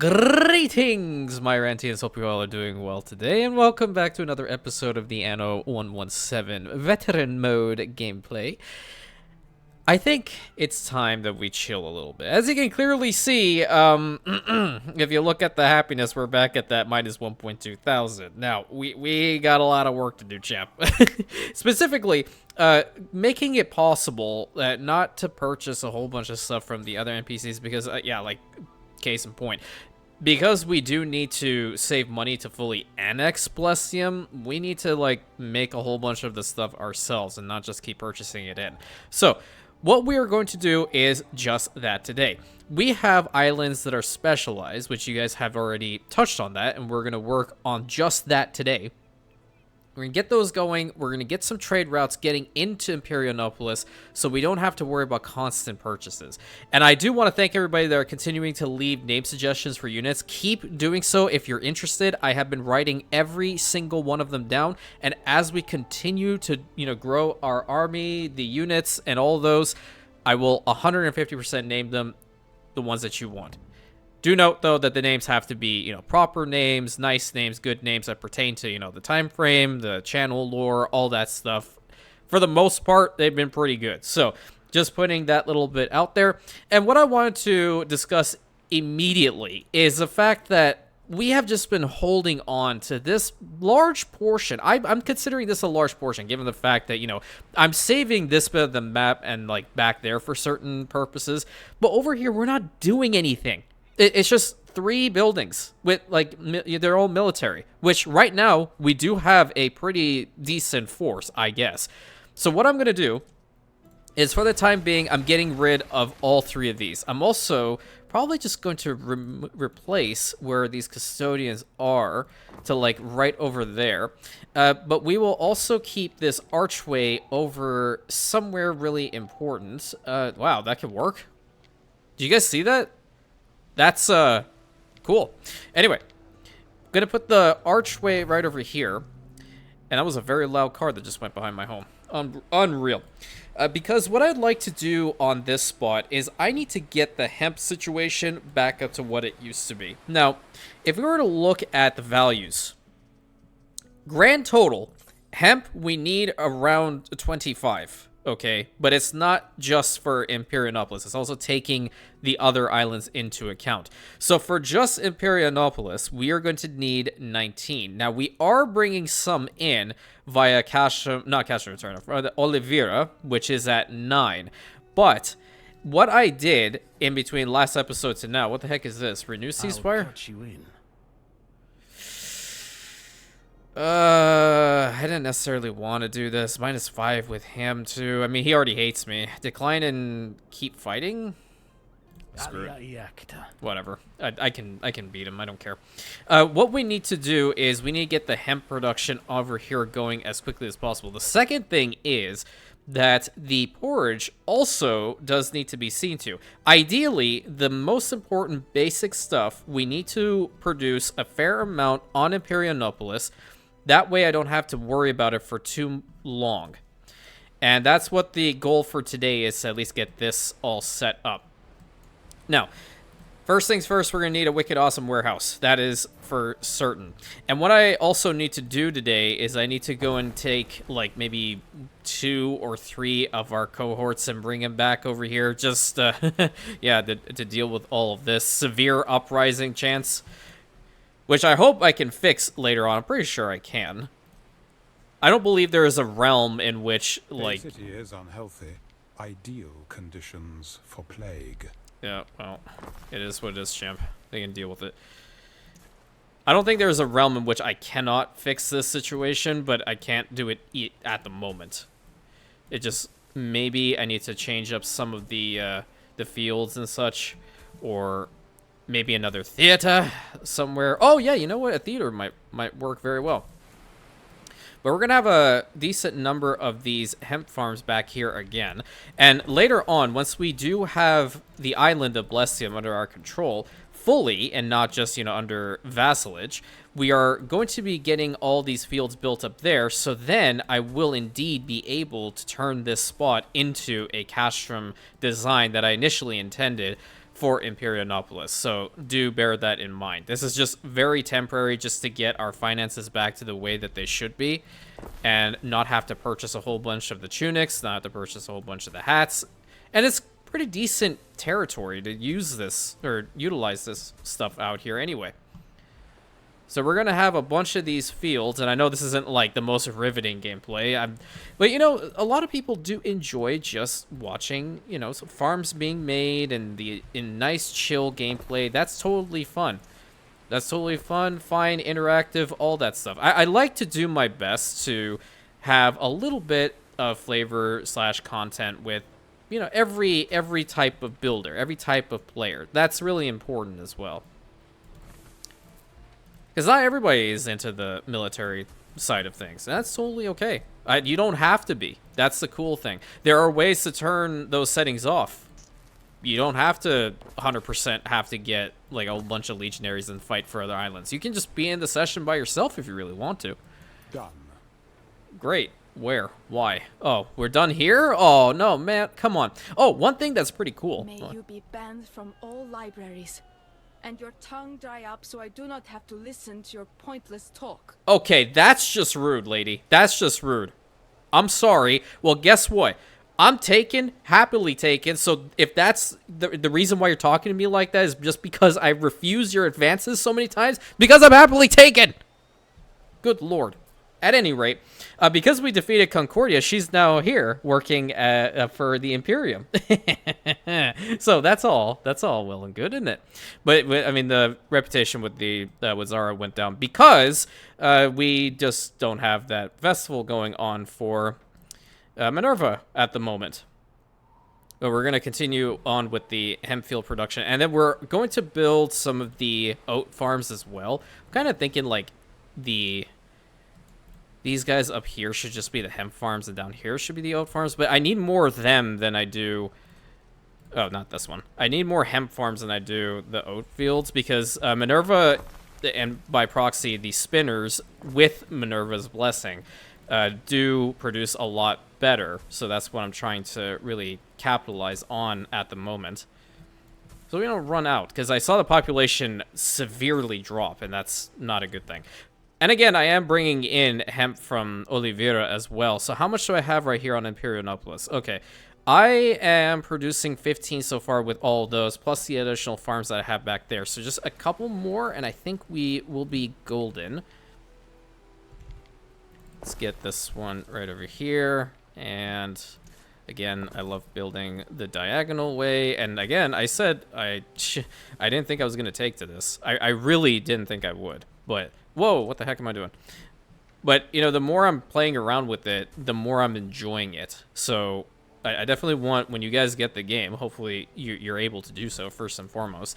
Greetings, my Rantians. Hope you all are doing well today, and welcome back to another episode of the Anno 117 Veteran Mode gameplay. I think it's time that we chill a little bit. As you can clearly see, if you look at the happiness, we're back at that minus 1.2 thousand. Now, we got a lot of work to do, champ. Specifically, making it possible not to purchase a whole bunch of stuff from the other NPCs because, yeah, like, case in point. Because we do need to save money to fully annex Blestium, we need to, like, make a whole bunch of the stuff ourselves and not just keep purchasing it in. So, what we are going to do is just that today. We have islands that are specialized, which you guys have already touched on that, and we're going to work on just that today. We're going to get those going. We're going to get some trade routes getting into Imperianopolis so we don't have to worry about constant purchases. And I do want to thank everybody that are continuing to leave name suggestions for units. Keep doing so if you're interested. I have been writing every single one of them down. And as we continue to, grow our army, the units, and all those, I will 150% name them the ones that you want. Do note, though, that the names have to be, proper names, nice names, good names that pertain to, the time frame, the channel lore, all that stuff. For the most part, they've been pretty good. So, just putting that little bit out there. And what I wanted to discuss immediately is the fact that we have just been holding on to this large portion. I'm considering this a large portion, given the fact that, I'm saving this bit of the map and, like, back there for certain purposes. But over here, we're not doing anything. It's just 3 buildings with, like, they're all military, which right now we do have a pretty decent force, I guess. So what I'm going to do is, for the time being, I'm getting rid of all 3 of these. I'm also probably just going to replace where these custodians are to, like, right over there. But we will also keep this archway over somewhere really important. Wow, that could work. Do you guys see that? That's, cool. Anyway, gonna put the archway right over here. And that was a very loud car that just went behind my home. Unreal. Because what I'd like to do on this spot is I need to get the hemp situation back up to what it used to be. Now, if we were to look at the values, grand total, hemp, we need around 25. Okay, but it's not just for Imperianopolis. It's also taking the other islands into account. So for just Imperianopolis, we are going to need 19. Now, we are bringing some in via Oliveira, which is at 9. But what I did in between last episode to now, what the heck is this? Renew ceasefire? I'll cut you in. I didn't necessarily want to do this. -5 with him, too. I mean, he already hates me. Decline and keep fighting? Screw it. Whatever. I can beat him. I don't care. What we need to do is we need to get the hemp production over here going as quickly as possible. The second thing is that the porridge also does need to be seen to. Ideally, the most important basic stuff, we need to produce a fair amount on Imperianopolis. That way I don't have to worry about it for too long. And that's what the goal for today is, to at least get this all set up. Now, first things first, we're going to need a wicked awesome warehouse. That is for certain. And what I also need to do today is I need to go and take, like, maybe 2 or 3 of our cohorts and bring them back over here. Just, yeah, to deal with all of this severe uprising chance. Which I hope I can fix later on. I'm pretty sure I can. I don't believe there is a realm in which, like... The city is unhealthy. Ideal conditions for plague. Yeah, well, it is what it is, champ. They can deal with it. I don't think there's a realm in which I cannot fix this situation, but I can't do it at the moment. It just... Maybe I need to change up some of the fields and such, or... Maybe another theater somewhere. Oh, yeah, you know what? A theater might work very well. But we're going to have a decent number of these hemp farms back here again. And later on, once we do have the island of Blestium under our control fully, and not just, under vassalage, we are going to be getting all these fields built up there. So then I will indeed be able to turn this spot into a castrum design that I initially intended for Imperianopolis. So do bear that in mind. This is just very temporary, just to get our finances back to the way that they should be, and not have to purchase a whole bunch of the tunics, not have to purchase a whole bunch of the hats. And it's pretty decent territory to use this, or utilize this stuff out here anyway. So we're going to have a bunch of these fields, and I know this isn't like the most riveting gameplay, but you know, a lot of people do enjoy just watching, you know, some farms being made and in nice chill gameplay. That's totally fun. That's totally fun, fine, interactive, all that stuff. I like to do my best to have a little bit of flavor / content with, you know, every type of builder, every type of player. That's really important as well. Because not everybody is into the military side of things. And that's totally okay. You don't have to be. That's the cool thing. There are ways to turn those settings off. You don't have to 100% have to get like a bunch of legionaries and fight for other islands. You can just be in the session by yourself if you really want to. Done. Great. Where? Why? Oh, we're done here? Oh, no, man. Come on. Oh, one thing that's pretty cool. May you be banned from all libraries, and your tongue dry up so I do not have to listen to your pointless talk. Okay, that's just rude, lady. That's just rude. I'm sorry. Well, guess what? I'm taken, happily taken. So if that's the reason why you're talking to me like that is just because I refuse your advances so many times, because I'm happily taken. Good lord. At any rate, because we defeated Concordia, she's now here working for the Imperium. So that's all well and good, isn't it? But I mean, the reputation with Zara went down because we just don't have that festival going on for Minerva at the moment. But we're going to continue on with the hemp field production, and then we're going to build some of the oat farms as well. I'm kind of thinking like these guys up here should just be the hemp farms, and down here should be the oat farms. But I need more of them than I do... Oh, not this one. I need more hemp farms than I do the oat fields, because Minerva, and by proxy, the spinners with Minerva's blessing, do produce a lot better. So that's what I'm trying to really capitalize on at the moment. So we don't run out, because I saw the population severely drop, and that's not a good thing. And again, I am bringing in hemp from Oliveira as well. So how much do I have right here on Imperianopolis? Okay, I am producing 15 so far with all those, plus the additional farms that I have back there. So just a couple more, and I think we will be golden. Let's get this one right over here. And again, I love building the diagonal way. And again, I said I didn't think I was going to take to this. I really didn't think I would, but... Whoa, what the heck am I doing? But, you know, the more I'm playing around with it, the more I'm enjoying it. So, I definitely want, when you guys get the game, hopefully you're able to do so first and foremost,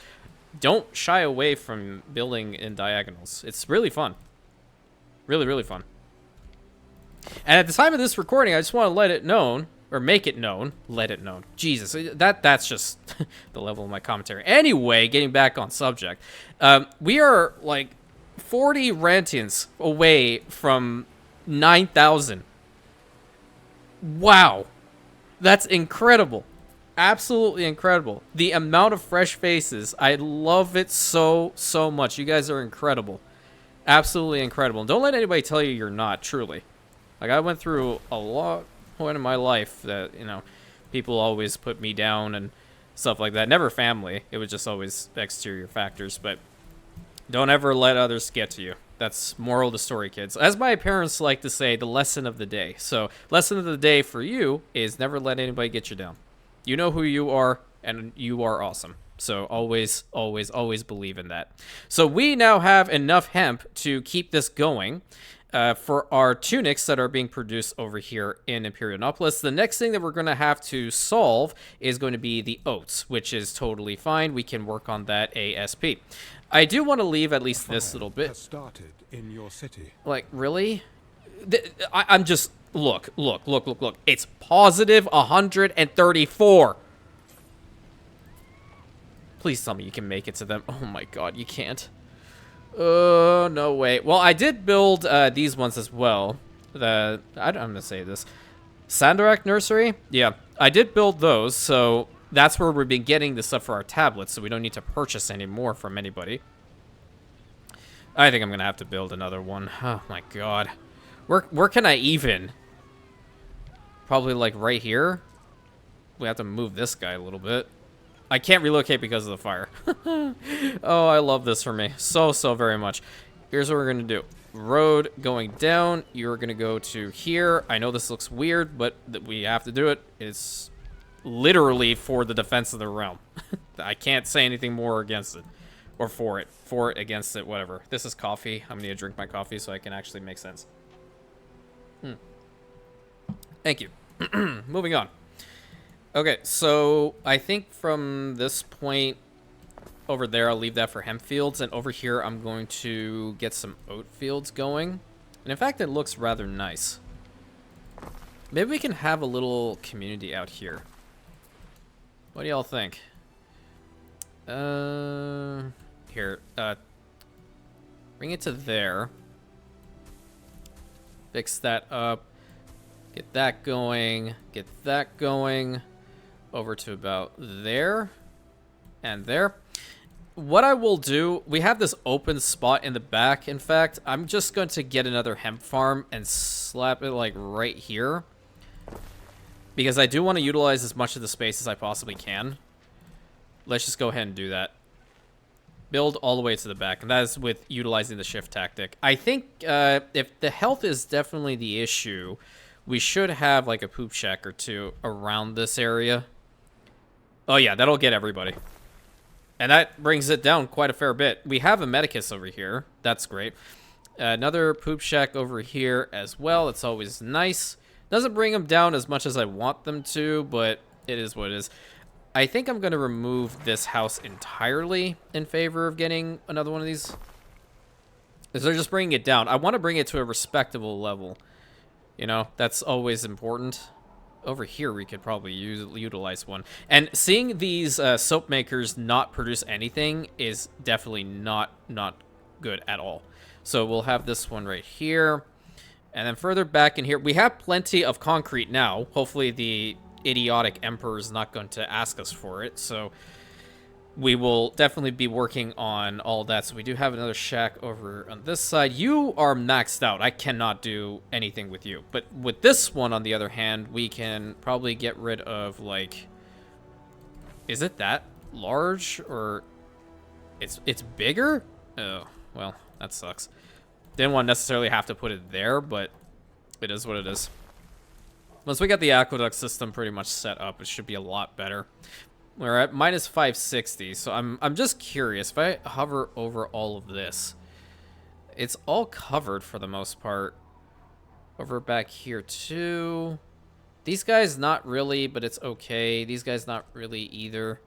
don't shy away from building in diagonals. It's really fun. Really, really fun. And at the time of this recording, I just want to let it known, or make it known, let it known. Jesus, that's just the level of my commentary. Anyway, getting back on subject, we are, like... 40 Rantians away from 9,000. Wow. That's incredible. Absolutely incredible. The amount of fresh faces. I love it so much. You guys are incredible. Absolutely incredible. And don't let anybody tell you you're not, truly. Like, I went through a lot point in my life that, you know, people always put me down and stuff like that. Never family. It was just always exterior factors, but... Don't ever let others get to you. That's moral of the story, kids. As my parents like to say, the lesson of the day. So, lesson of the day for you is never let anybody get you down. You know who you are, and you are awesome. So, always, always, always believe in that. So, we now have enough hemp to keep this going for our tunics that are being produced over here in Imperianopolis. The next thing that we're going to have to solve is going to be the oats, which is totally fine. We can work on that ASP. I do want to leave at least this little bit. Has started in your city. Like, really? I'm just... Look. It's positive 134. Please tell me you can make it to them. Oh my god, you can't. Oh, no way. Well, I did build these ones as well. I'm going to say this. Sandarak Nursery? Yeah, I did build those, so that's where we've been getting the stuff for our tablets, so we don't need to purchase any more from anybody. I think I'm gonna have to build another one. Oh my god. Where can I even? Probably like right here. We have to move this guy a little bit. I can't relocate because of the fire. Oh, I love this for me. So very much. Here's what we're gonna do. Road going down. You're gonna go to here. I know this looks weird, but we have to do it. It's literally for the defense of the realm. I can't say anything more against it. Or for it. For it, against it, whatever. This is coffee. I'm gonna drink my coffee so I can actually make sense. Thank you. Moving on. Okay, so I think from this point over there, I'll leave that for hemp fields. And over here, I'm going to get some oat fields going. And in fact, it looks rather nice. Maybe we can have a little community out here. What do y'all think? Here, bring it to there. Fix that up. Get that going. Get that going. Over to about there. And there. What I will do, we have this open spot in the back. In fact, I'm just going to get another hemp farm and slap it like right here. Because I do want to utilize as much of the space as I possibly can. Let's just go ahead and do that. Build all the way to the back, and that is with utilizing the shift tactic. I think if the health is definitely the issue, we should have like a poop shack or two around this area. Oh yeah, that'll get everybody. And that brings it down quite a fair bit. We have a medicus over here. That's great. Another poop shack over here as well. It's always nice. Doesn't bring them down as much as I want them to, but it is what it is. I think I'm going to remove this house entirely in favor of getting another one of these. Because they're just bringing it down. I want to bring it to a respectable level. You know, that's always important. Over here, we could probably utilize one. And seeing these soap makers not produce anything is definitely not good at all. So we'll have this one right here. And then further back in here, we have plenty of concrete now. Hopefully the idiotic emperor is not going to ask us for it, so we will definitely be working on all that. So we do have another shack over on this side. You are maxed out. I cannot do anything with you, but with this one on the other hand, we can probably get rid of, like, is it that large, or it's bigger? Oh well, that sucks. Didn't want to necessarily have to put it there, but it is what it is. Once we got the aqueduct system pretty much set up, it should be a lot better. We're at minus 560, so I'm just curious. If I hover over all of this, it's all covered for the most part. Over back here too. These guys not really, but it's okay. These guys not really either.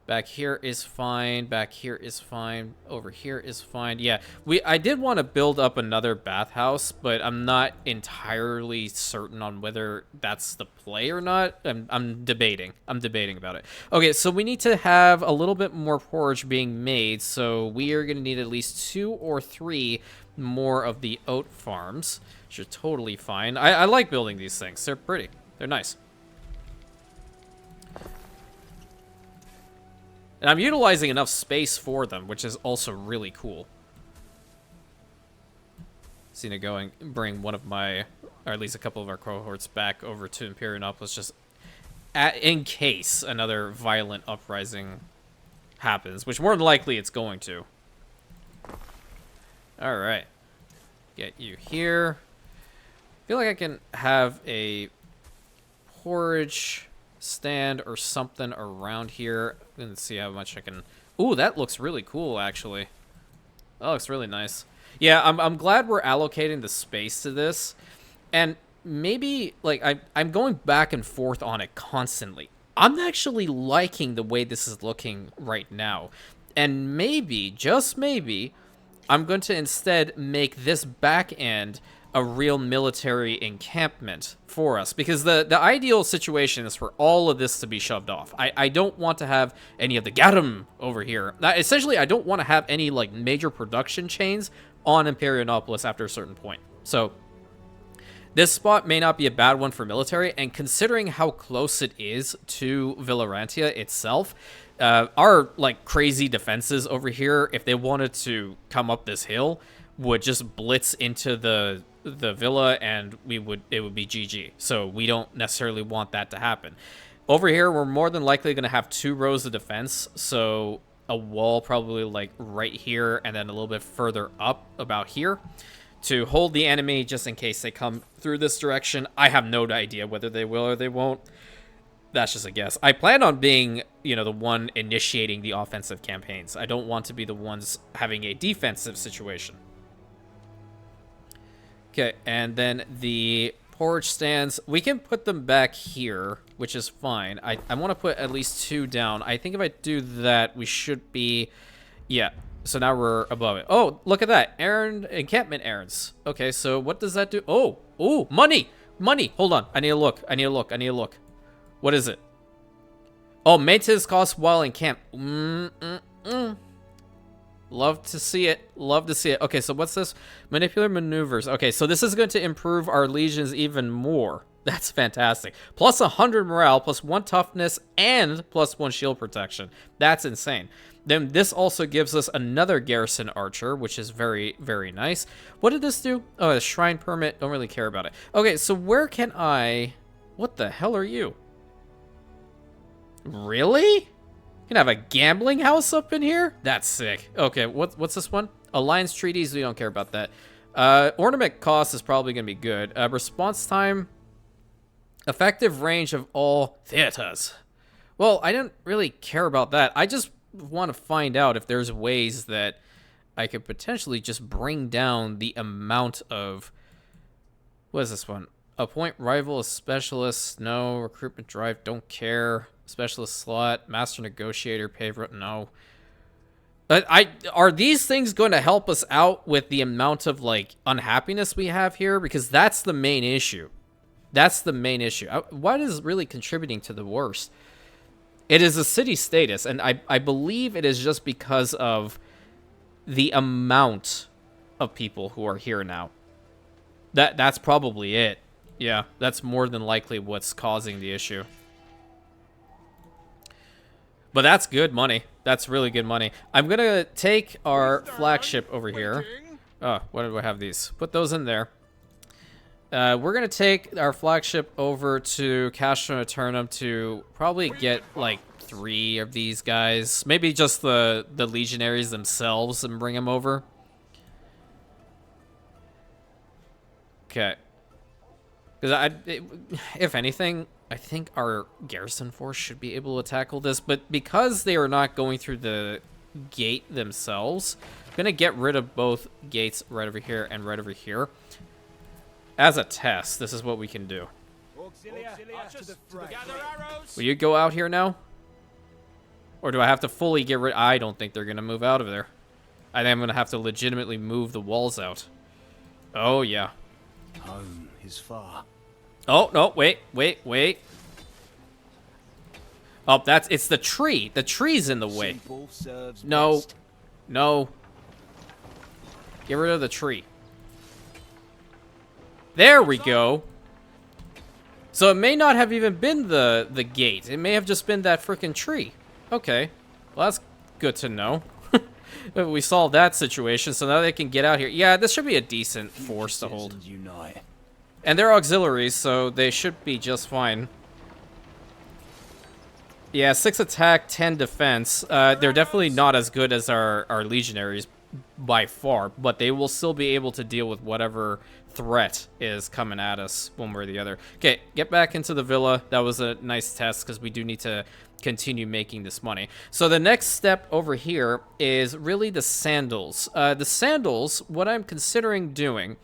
Back here is fine. Back here is fine. Over here is fine. Yeah, I did want to build up another bathhouse, but I'm not entirely certain on whether that's the play or not. I'm debating. I'm debating about it. Okay, so we need to have a little bit more porridge being made, so we are going to need at least 2 or 3 more of the oat farms, which are totally fine. I like building these things. They're pretty. They're nice. And I'm utilizing enough space for them, which is also really cool. Just need to bring one of my, or at least a couple of our cohorts back over to Imperianopolis, just in case another violent uprising happens, which more than likely it's going to. All right. Get you here. I feel like I can have a porridge stand or something around here. Let's see how much I can. Ooh, that looks really cool, actually. That looks really nice. Yeah, I'm glad we're allocating the space to this, and maybe like I'm going back and forth on it constantly. I'm actually liking the way this is looking right now, and maybe, just maybe, I'm going to instead make this back end a real military encampment for us, because the ideal situation is for all of this to be shoved off. I don't want to have any of the garum over here. Essentially, I don't want to have any like major production chains on Imperianopolis after a certain point. So This spot may not be a bad one for military, and considering how close it is to Rantia itself, our like crazy defenses over here, if they wanted to come up this hill, would just blitz into the villa, and it would be GG. So we don't necessarily want that to happen. Over here, we're more than likely going to have 2 rows of defense, so a wall probably like right here, and then a little bit further up about here to hold the enemy just in case they come through this direction. I have no idea whether they will or they won't. That's just a guess. I plan on being, you know, the one initiating the offensive campaigns. I don't want to be the ones having a defensive situation. Okay, and then the porridge stands, we can put them back here, which is fine. I want to put at least 2 down. I think if I do that, we should be... Yeah, so now we're above it. Oh, look at that. Encampment errands. Okay, so what does that do? Oh, money! Money! Hold on. I need to look. What is it? Oh, maintenance costs while encamped. Love to see it. Okay, so what's this? Manipulator maneuvers. Okay, so this is going to improve our legions even more. That's fantastic. Plus 100 morale, plus 1 toughness, and plus 1 shield protection. That's insane. Then this also gives us another garrison archer, which is very, very nice. What did this do? Oh, a shrine permit. Don't really care about it. Okay, so where can I... What the hell are you? Really? You can have a gambling house up in here? That's sick. Okay, what's this one? Alliance treaties, we don't care about that. Ornament cost is probably going to be good. Response time, effective range of all theaters. Well, I didn't really care about that. I just want to find out if there's ways that I could potentially just bring down the amount of... What is this one? Appoint rival as specialist. No. Recruitment drive, don't care. Specialist slot, master negotiator, favorite, no. Are these things going to help us out with the amount of like unhappiness we have here? Because that's the main issue. What is really contributing to the worst? It is a city status, and I believe it is just because of the amount of people who are here now. That's probably it. Yeah, that's more than likely what's causing the issue. But that's good money. That's really good money. I'm going to take our flagship over here. Oh, what do I have these? Put those in there. We're going to take our flagship over to Castrum Eternum to probably get like 3 of these guys. Maybe just the legionaries themselves and bring them over. Okay. Because if anything... I think our garrison force should be able to tackle this, but because they are not going through the gate themselves, I'm going to get rid of both gates right over here and right over here. As a test, this is what we can do. Will you go out here now? Or do I have to fully get rid... I don't think they're going to move out of there. I think I'm going to have to legitimately move the walls out. Oh, yeah. Home is far. Oh, no, wait. Oh, it's the tree. The tree's in the way. No. Get rid of the tree. There we go. So it may not have even been the gate. It may have just been that freaking tree. Okay. Well, that's good to know. We solved that situation, so now they can get out here. Yeah, this should be a decent force to hold. And they're auxiliaries, so they should be just fine. Yeah, 6 attack, 10 defense. They're definitely not as good as our legionaries by far, but they will still be able to deal with whatever threat is coming at us one way or the other. Okay, get back into the villa. That was a nice test because we do need to continue making this money. So the next step over here is really the sandals. The sandals, what I'm considering doing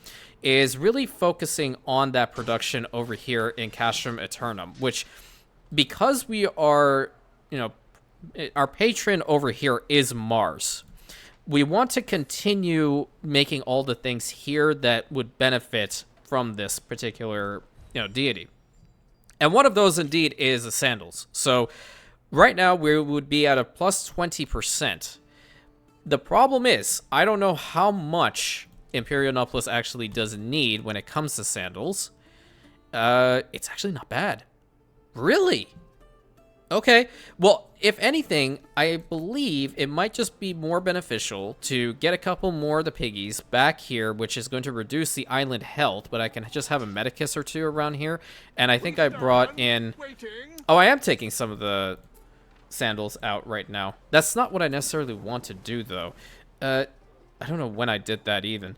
is really focusing on that production over here in Castrum Eternum, which, because we are, our patron over here is Mars. We want to continue making all the things here that would benefit from this particular, deity. And one of those indeed is the sandals. So right now we would be at a plus 20%. The problem is, I don't know how much Imperianopolis actually does need when it comes to sandals. It's actually not bad. Really? Okay. Well, if anything, I believe it might just be more beneficial to get a couple more of the piggies back here, which is going to reduce the island health, but I can just have a medicus or two around here. And I think I brought in... Oh, I am taking some of the sandals out right now. That's not what I necessarily want to do, though. I don't know when I did that, even.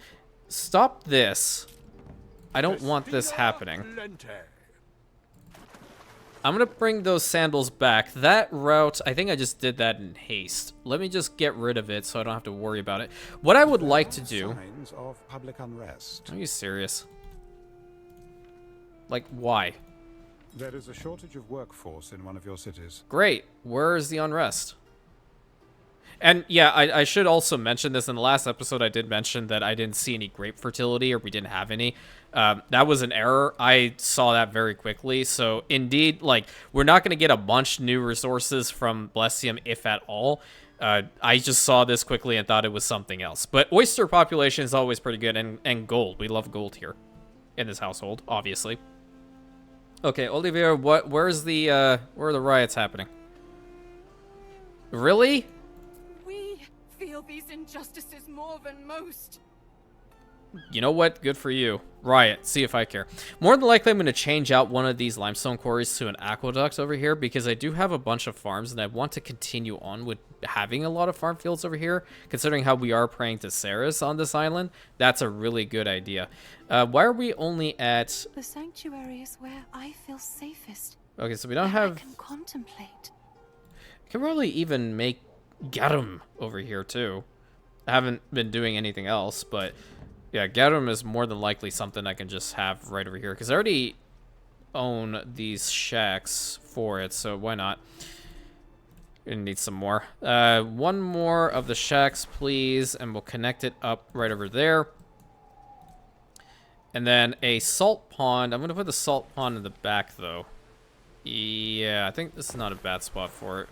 Stop this. I don't want this happening. I'm going to bring those sandals back. That route, I think I just did that in haste. Let me just get rid of it so I don't have to worry about it. What I would like to do... Signs of public unrest. Are you serious? Like, why? There is a shortage of workforce in one of your cities. Great. Where is the unrest? And yeah, I should also mention this. In the last episode, I did mention that I didn't see any grape fertility, or we didn't have any. That was an error. I saw that very quickly. So indeed, like, we're not going to get a bunch new resources from Blestium, if at all. I just saw this quickly and thought it was something else. But oyster population is always pretty good, and gold. We love gold here in this household, obviously. Okay, Olivier, where are the riots happening? Really? We feel these injustices more than most. You know what? Good for you. Riot. See if I care. More than likely, I'm going to change out one of these limestone quarries to an aqueduct over here because I do have a bunch of farms and I want to continue on with having a lot of farm fields over here. Considering how we are praying to Ceres on this island, that's a really good idea. Why are we only at... The sanctuary is where I feel safest. Okay, so we don't have... I can contemplate. I can probably even make Garum over here too. I haven't been doing anything else, but... Yeah, Garum is more than likely something I can just have right over here. Because I already own these shacks for it, so why not? Gonna need some more. One more of the shacks, please. And we'll connect it up right over there. And then a salt pond. I'm going to put the salt pond in the back, though. Yeah, I think this is not a bad spot for it.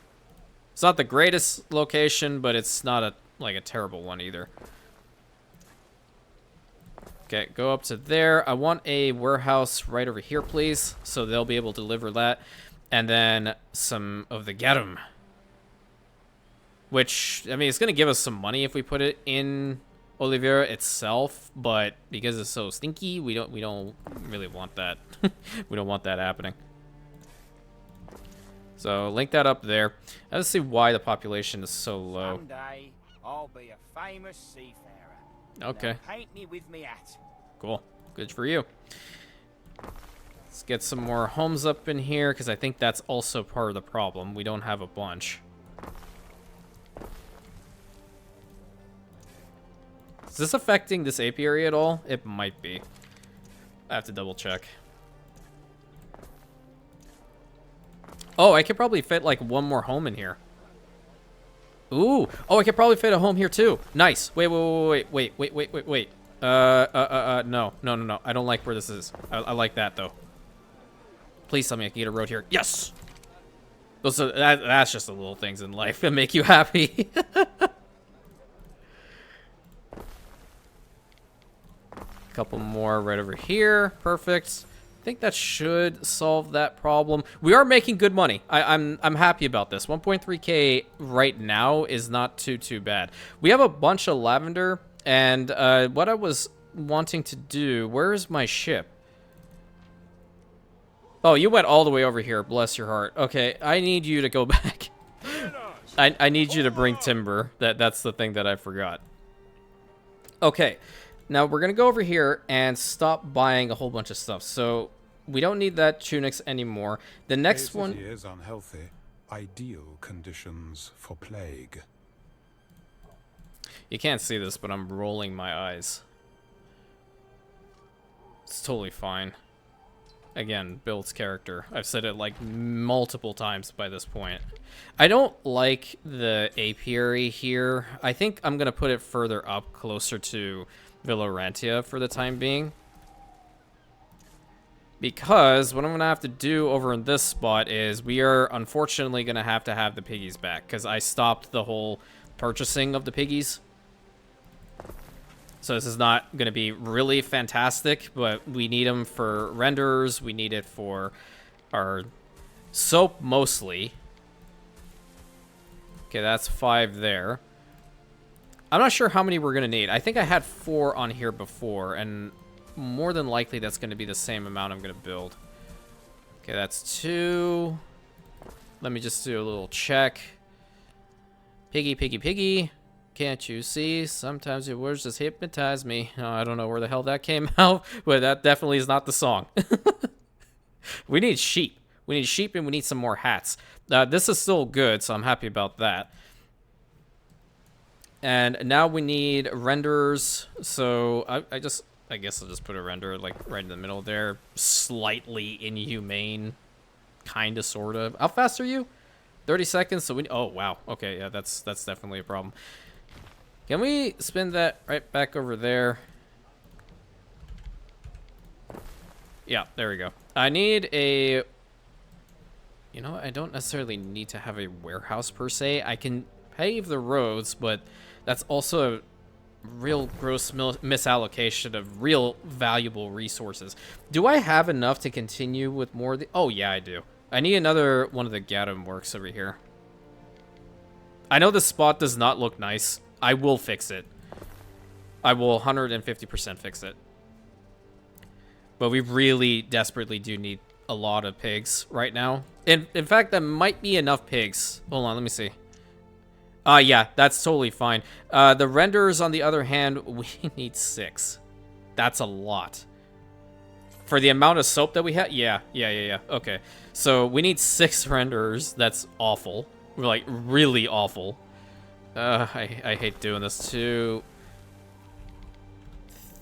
It's not the greatest location, but it's not a terrible one either. Okay, go up to there. I want a warehouse right over here, please, so they'll be able to deliver that. And then some of the garum. Which, I mean, it's going to give us some money if we put it in Olivier itself, but because it's so stinky, we don't really want that. We don't want that happening. So, link that up there. Let's see why the population is so low. Someday, I'll be a famous seafarer. Okay. Now paint me with me hat. Cool. Good for you. Let's get some more homes up in here, because I think that's also part of the problem. We don't have a bunch. Is this affecting this apiary at all? It might be. I have to double check. Oh, I could probably fit like one more home in here. Ooh. Oh, I could probably fit a home here too. Nice. Wait. No. I don't like where this is. I like that though. Please tell me I can get a road here. Yes. That's just the little things in life that make you happy. Couple more right over here. Perfect. I think that should solve that problem. We are making good money. I'm happy about this. 1.3k right now is not too bad. We have a bunch of lavender, and what I was wanting to do... Where is my ship? Oh, you went all the way over here. Bless your heart. Okay, I need you to go back. I need you to bring timber. That's the thing that I forgot. Okay. Now, we're going to go over here and stop buying a whole bunch of stuff. So, we don't need that tunics anymore. The next one... is unhealthy. Ideal conditions for plague. You can't see this, but I'm rolling my eyes. It's totally fine. Again, builds character. I've said it like multiple times by this point. I don't like the apiary here. I think I'm going to put it further up, closer to... Rantia for the time being, because what I'm gonna have to do over in this spot is we are unfortunately gonna have to have the piggies back, because I stopped the whole purchasing of the piggies. So this is not going to be really fantastic, but we need them for renders. We need it for our soap mostly. Okay, that's 5 there. I'm not sure how many we're going to need. I think I had 4 on here before, and more than likely that's going to be the same amount I'm going to build. Okay, that's 2. Let me just do a little check. Piggy, piggy, piggy. Can't you see? Sometimes your words just hypnotize me. Oh, I don't know where the hell that came out, but that definitely is not the song. We need sheep. We need sheep and we need some more hats. This is still good, so I'm happy about that. And now we need renders. So I guess I'll just put a render like right in the middle there. Slightly inhumane, kinda, sorta. How fast are you? 30 seconds. So we. Oh wow. Okay, yeah, that's definitely a problem. Can we spin that right back over there? Yeah, there we go. I need a... You know, I don't necessarily need to have a warehouse per se. I can pave the roads, but that's also a real gross misallocation of real valuable resources. Do I have enough to continue with more of the... Oh, yeah, I do. I need another one of the Gatum works over here. I know this spot does not look nice. I will fix it. I will 150% fix it. But we really desperately do need a lot of pigs right now. In fact, that might be enough pigs. Hold on, let me see. Yeah, that's totally fine. The renders, on the other hand, we need 6. That's a lot. For the amount of soap that we have? Yeah. Okay. So we need 6 renderers. That's awful. We're like really awful. I hate doing this. 2,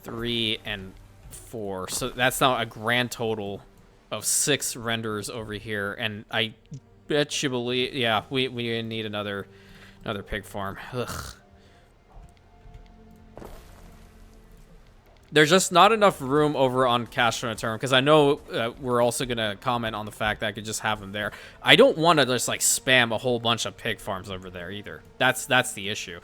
3, and 4. So that's now a grand total of 6 renders over here. And I bet you believe, yeah, we need another pig farm. Ugh. There's just not enough room over on cash return, because I know we're also going to comment on the fact that I could just have them there. I don't want to just like spam a whole bunch of pig farms over there either. That's the issue.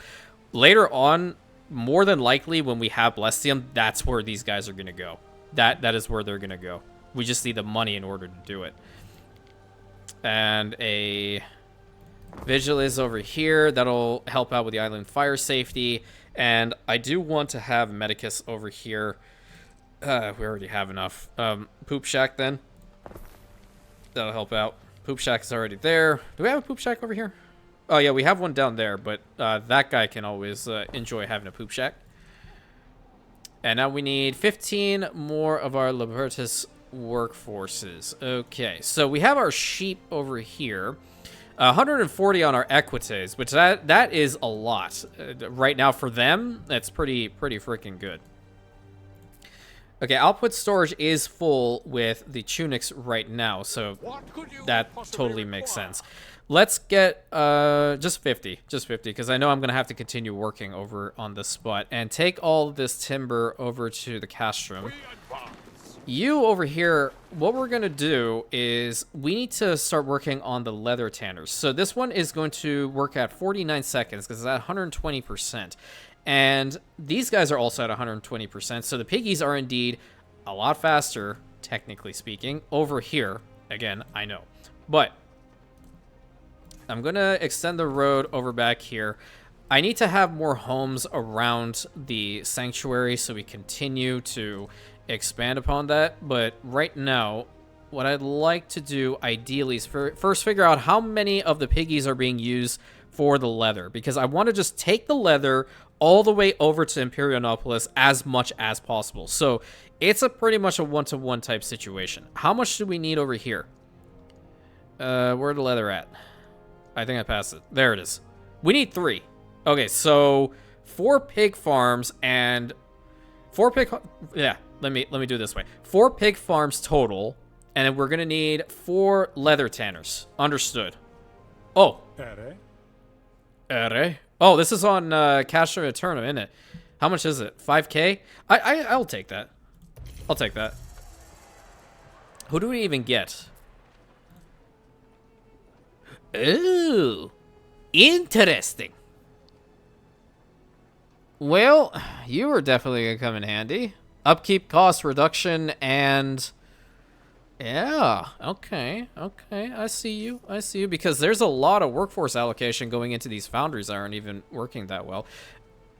Later on, more than likely when we have Blestium, that's where these guys are going to go. That is where they're going to go. We just need the money in order to do it. And a vigil is over here. That'll help out with the island fire safety. And I do want to have Medicus over here. We already have enough. Poop Shack then. That'll help out. Poop Shack is already there. Do we have a Poop Shack over here? Oh yeah, we have one down there, but that guy can always enjoy having a Poop Shack. And now we need 15 more of our Libertas workforces. Okay, so we have our sheep over here. 140 on our equites, which that is a lot. Right now for them, that's pretty freaking good. Okay, output storage is full with the tunics right now, so that totally makes sense. Let's get just 50, because I know I'm gonna have to continue working over on this spot and take all of this timber over to the castrum. You over here, what we're going to do is we need to start working on the leather tanners. So this one is going to work at 49 seconds because it's at 120%. And these guys are also at 120%. So the piggies are indeed a lot faster, technically speaking, over here. Again, I know. But I'm going to extend the road over back here. I need to have more homes around the sanctuary so we continue to expand upon that, but right now what I'd like to do ideally is first figure out how many of the piggies are being used for the leather, because I want to just take the leather all the way over to Imperianopolis as much as possible. So it's a pretty much a one-to-one type situation. How much do we need over here? Where's the leather at? I think I passed it. There it is. We need 3. Okay, so 4 pig farms and 4 pig... Yeah. Let me do it this way. 4 pig farms total, and then we're gonna need 4 leather tanners. Understood. Oh. Ere? Oh, this is on Cash Return, isn't it? How much is it? 5K? I'll take that. I'll take that. Who do we even get? Oh, interesting. Well, you are definitely gonna come in handy. Upkeep cost reduction and... Yeah, okay, I see you, because there's a lot of workforce allocation going into these foundries that aren't even working that well.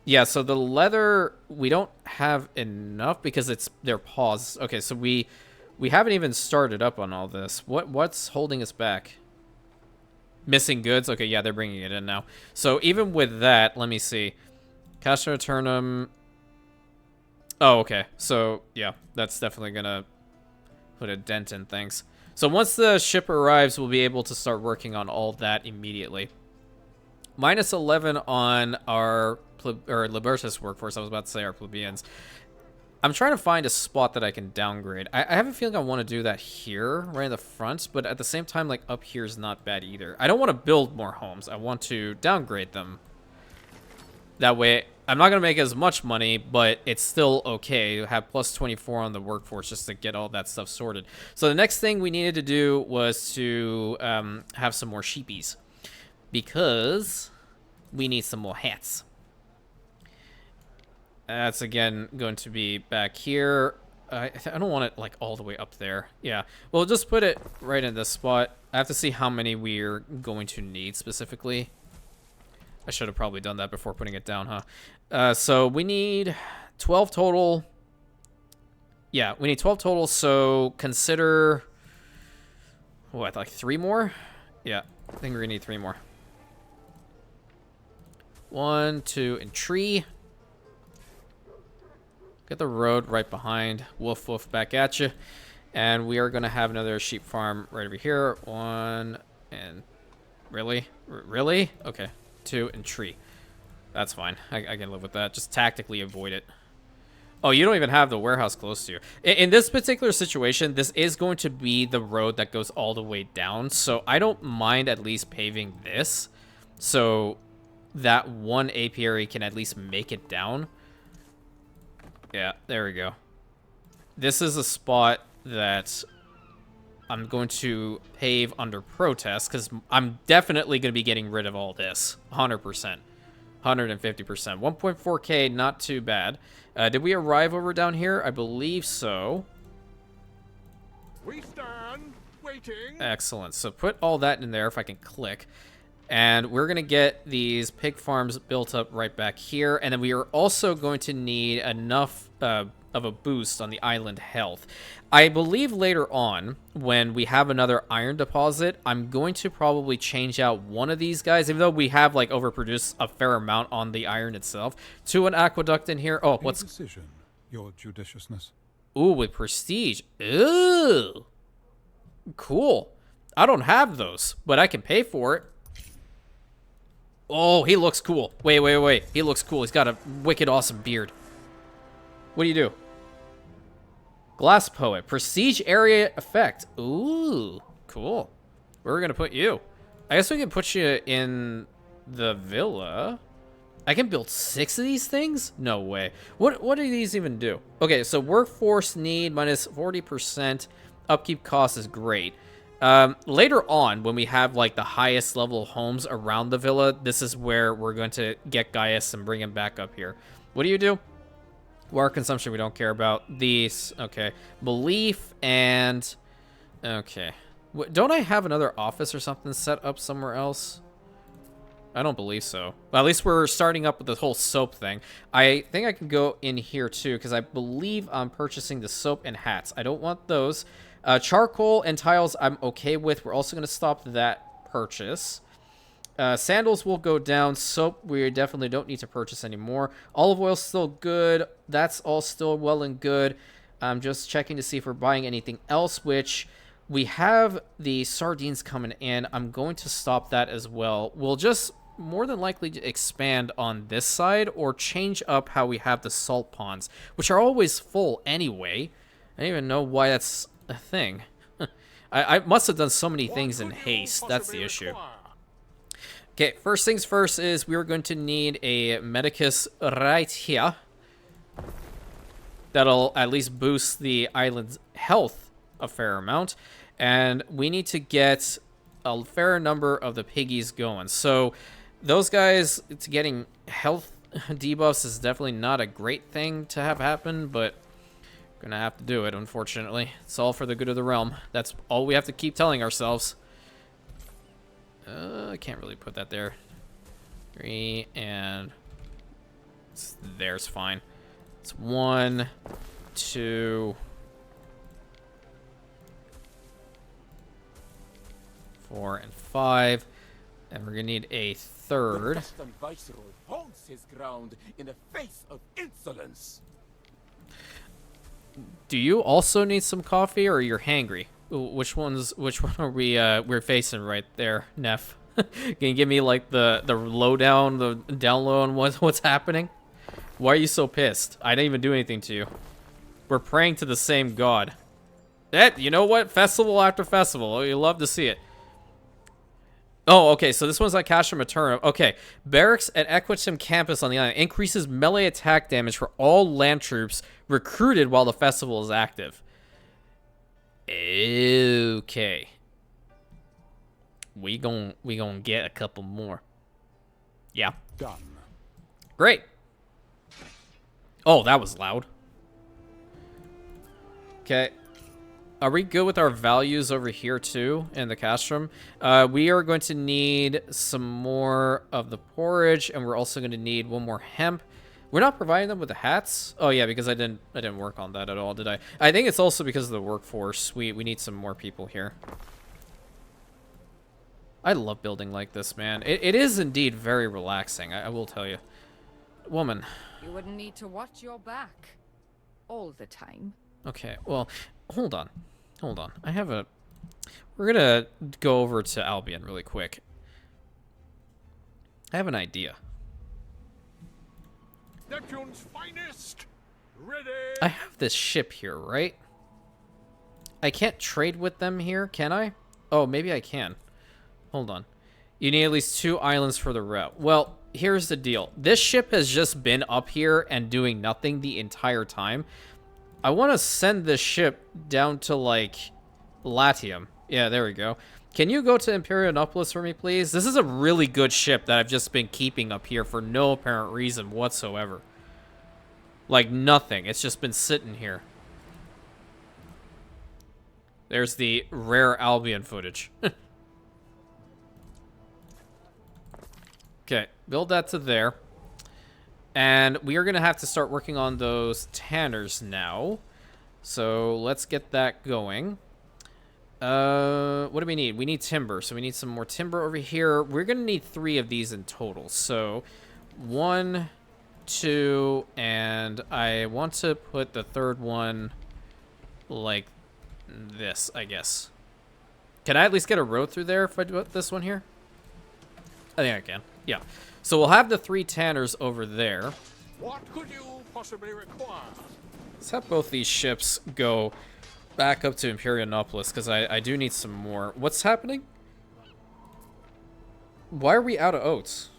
Yeah, so the leather, we don't have enough because they're paused. Okay, so we haven't even started up on all this. What's holding us back? Missing goods? Okay, yeah, they're bringing it in now. So even with that, let me see. Cash returnum. Oh, okay. So, yeah, that's definitely gonna put a dent in things. So once the ship arrives, we'll be able to start working on all that immediately. Minus 11 on our Libertas workforce. I was about to say our plebeians. I'm trying to find a spot that I can downgrade. I have a feeling I want to do that here, right in the front, but at the same time, like, up here is not bad either. I don't want to build more homes. I want to downgrade them. That way, I'm not going to make as much money, but it's still okay to have plus 24 on the workforce just to get all that stuff sorted. So the next thing we needed to do was to have some more sheepies, because we need some more hats. That's, again, going to be back here. I don't want it, like, all the way up there. Yeah, we'll just put it right in this spot. I have to see how many we're going to need specifically. I should have probably done that before putting it down, huh? So we need 12 total. Yeah, we need 12 total, so consider... What, like 3 more? Yeah, I think we're gonna need 3 more. 1, 2, and tree. Get the road right behind. Woof, woof, back at you. And we are going to have another sheep farm right over here. 1, and... Really? Really? Okay. 2, and tree. That's fine. I can live with that. Just tactically avoid it. Oh, you don't even have the warehouse close to you. In this particular situation, this is going to be the road that goes all the way down. So I don't mind at least paving this, so that one apiary can at least make it down. Yeah, there we go. This is a spot that I'm going to pave under protest, because I'm definitely going to be getting rid of all this. 100%. 150%. 1.4k, not too bad. Did we arrive over down here? I believe so. We stand waiting. Excellent. So put all that in there if I can click. And we're going to get these pig farms built up right back here. And then we are also going to need enough of a boost on the island health. I believe later on, when we have another iron deposit, I'm going to probably change out one of these guys, even though we have, like, overproduced a fair amount on the iron itself, to an aqueduct in here. Oh, what's... Decision, your judiciousness. Ooh, with prestige. Ooh. Cool. I don't have those, but I can pay for it. Oh, he looks cool. Wait. He looks cool. He's got a wicked awesome beard. What do you do? Glass Poet. Prestige area effect. Ooh, cool. Where are we going to put you? I guess we can put you in the villa. I can build 6 of these things? No way. What do these even do? Okay, so workforce need minus 40%. Upkeep cost is great. Later on, when we have, like, the highest level homes around the villa, this is where we're going to get Gaius and bring him back up here. What do you do? Water consumption we don't care about. These, okay. Belief and... Okay. Don't I have another office or something set up somewhere else? I don't believe so. Well, at least we're starting up with the whole soap thing. I think I can go in here too, because I believe I'm purchasing the soap and hats. I don't want those. Charcoal and tiles I'm okay with. We're also going to stop that purchase. Sandals will go down. Soap we definitely don't need to purchase anymore. Olive oil still good. That's all still well and good. I'm just checking to see if we're buying anything else, which we have the sardines coming in. I'm going to stop that as well. We'll just more than likely expand on this side or change up how we have the salt ponds, which are always full anyway. I don't even know why that's a thing. I must have done so many things in haste. That's the issue. Okay, first things first is we're going to need a medicus right here. That'll at least boost the island's health a fair amount. And we need to get a fair number of the piggies going. So those guys, it's getting health debuffs is definitely not a great thing to have happen, but gonna have to do it, unfortunately. It's all for the good of the realm. That's all we have to keep telling ourselves. I can't really put that there. 3 and there's fine. It's 1, 2, 4, and 5. And we're gonna need a third. The viceroy holds his ground in the face of insolence. Do you also need some coffee, or you're hangry? Which one are we're facing right there, Neff? Can you give me like the lowdown, the down low on what's happening? Why are you so pissed? I didn't even do anything to you. We're praying to the same god. You know what? Festival after festival. You love to see it. Oh, okay, so this one's like Castra Materna. Okay, barracks at Equitim campus on the island increases melee attack damage for all land troops recruited while the festival is active. Okay. We gon' get a couple more. Yeah. Done. Great. Oh, that was loud. Okay. Are we good with our values over here too in the castrum? We are going to need some more of the porridge, and we're also going to need 1 more hemp. We're not providing them with the hats. Oh yeah, because I didn't work on that at all, did I? I think it's also because of the workforce. We need some more people here. I love building like this, man. It is indeed very relaxing. I will tell you, woman. You wouldn't need to watch your back all the time. Okay, well, hold on. Hold on. We're gonna go over to Albion really quick. I have an idea. Neptune's finest. Ready. I have this ship here, right? I can't trade with them here, can I? Oh, maybe I can. Hold on. You need at least 2 islands for the route. Well, here's the deal. This ship has just been up here and doing nothing the entire time. I want to send this ship down to, like, Latium. Yeah, there we go. Can you go to Imperianopolis for me, please? This is a really good ship that I've just been keeping up here for no apparent reason whatsoever. Like, nothing. It's just been sitting here. There's the rare Albion footage. Okay, build that to there. And we are going to have to start working on those tanners now. So let's get that going. What do we need? We need timber. So we need some more timber over here. We're going to need 3 of these in total. So 1, 2, and I want to put the third one like this, I guess. Can I at least get a road through there if I do this one here? I think I can. Yeah. So we'll have the 3 tanners over there. What could you possibly require? Let's have both these ships go back up to Imperianopolis, because I do need some more. What's happening? Why are we out of oats?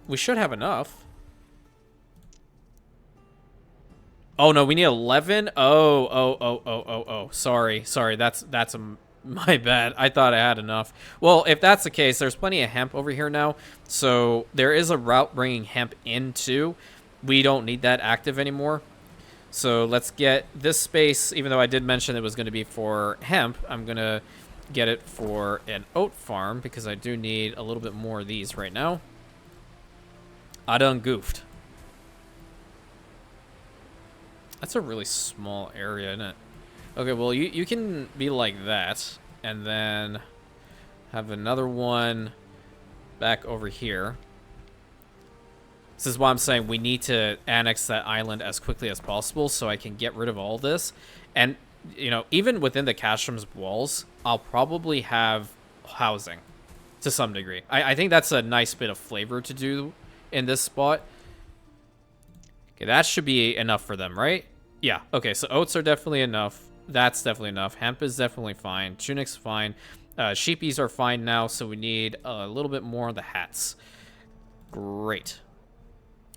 We should have enough. Oh no, we need 11. Oh. Sorry. That's my bad. I thought I had enough. Well, if that's the case, there's plenty of hemp over here now. So there is a route bringing hemp in too. We don't need that active anymore. So let's get this space, even though I did mention it was going to be for hemp, I'm going to get it for an oat farm because I do need a little bit more of these right now. I done goofed. That's a really small area, isn't it? Okay, well, you can be like that, and then have another one back over here. This is why I'm saying we need to annex that island as quickly as possible so I can get rid of all this. And, you know, even within the castrum's walls, I'll probably have housing to some degree. I think that's a nice bit of flavor to do in this spot. Okay, that should be enough for them, right? Yeah, okay, so oats are definitely enough. That's definitely enough. Hemp is definitely fine. Tunic's fine. Sheepies are fine now, so we need a little bit more of the hats. Great.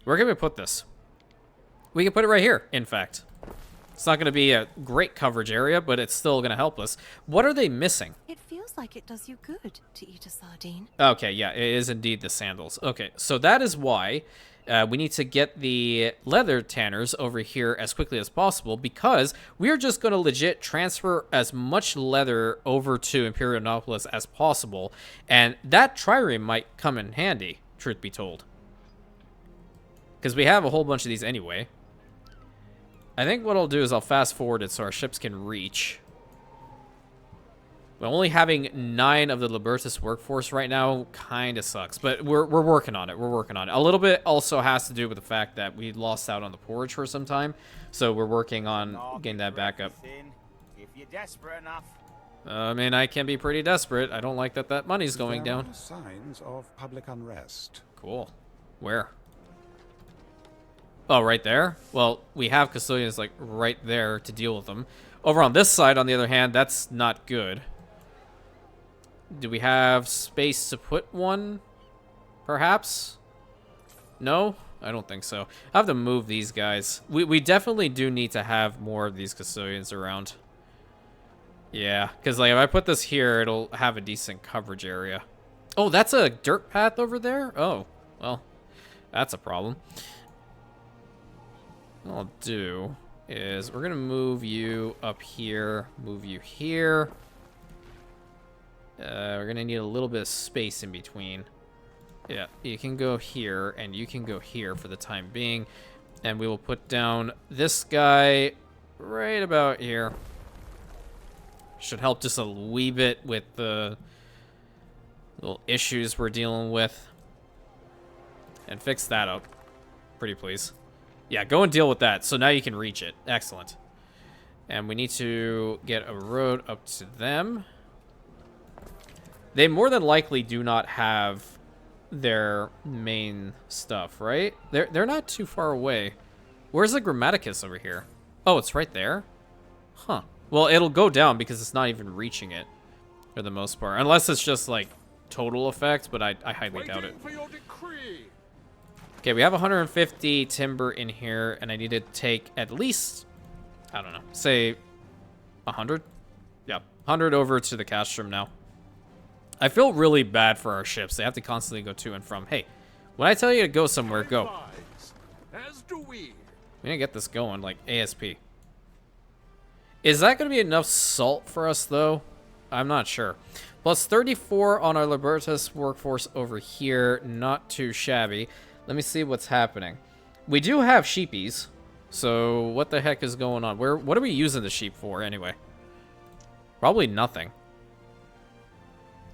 Where can we put this? We can put it right here, in fact. It's not going to be a great coverage area, but it's still going to help us. What are they missing? It feels like it does you good to eat a sardine. Okay, yeah, it is indeed the sandals. Okay, so that is why We need to get the leather tanners over here as quickly as possible because we are just going to legit transfer as much leather over to Imperianopolis as possible. And that trireme might come in handy, truth be told. Because we have a whole bunch of these anyway. I think what I'll do is I'll fast forward it so our ships can reach. But only having 9 of the Libertas workforce right now kind of sucks. But we're working on it. We're working on it. A little bit also has to do with the fact that we lost out on the porridge for some time. So we're working on getting that back up. If you're desperate enough. I mean, I can be pretty desperate. I don't like that that money's going There down. are signs of public unrest. Cool. Where? Oh, right there? Well, we have custodians, like, right there to deal with them. Over on this side, on the other hand, that's not good. Do we have space to put one? Perhaps? No? I don't think so. I have to move these guys. We definitely do need to have more of these custodians around. Yeah, because like if I put this here, it'll have a decent coverage area. Oh, that's a dirt path over there? Oh, well, that's a problem. What I'll do is we're going to move you up here, move you here. We're going to need a little bit of space in between. Yeah, you can go here, and you can go here for the time being. And we will put down this guy right about here. Should help just a wee bit with the little issues we're dealing with. And fix that up. Pretty please. Yeah, go and deal with that. So now you can reach it. Excellent. And we need to get a road up to them. They more than likely do not have their main stuff, right? They're not too far away. Where's the Grammaticus over here? Oh, it's right there? Huh. Well, it'll go down because it's not even reaching it for the most part. Unless it's just, like, total effect, but I highly doubt it. For your decree. Okay, we have 150 timber in here, and I need to take at least, I don't know, say 100? Yeah, 100 over to the castrum now. I feel really bad for our ships. They have to constantly go to and from. Hey, when I tell you to go somewhere, go. As do we. We need to get this going, like, ASP. Is that going to be enough salt for us, though? I'm not sure. Plus 34 on our Libertas workforce over here. Not too shabby. Let me see what's happening. We do have sheepies. So, what the heck is going on? What are we using the sheep for, anyway? Probably nothing.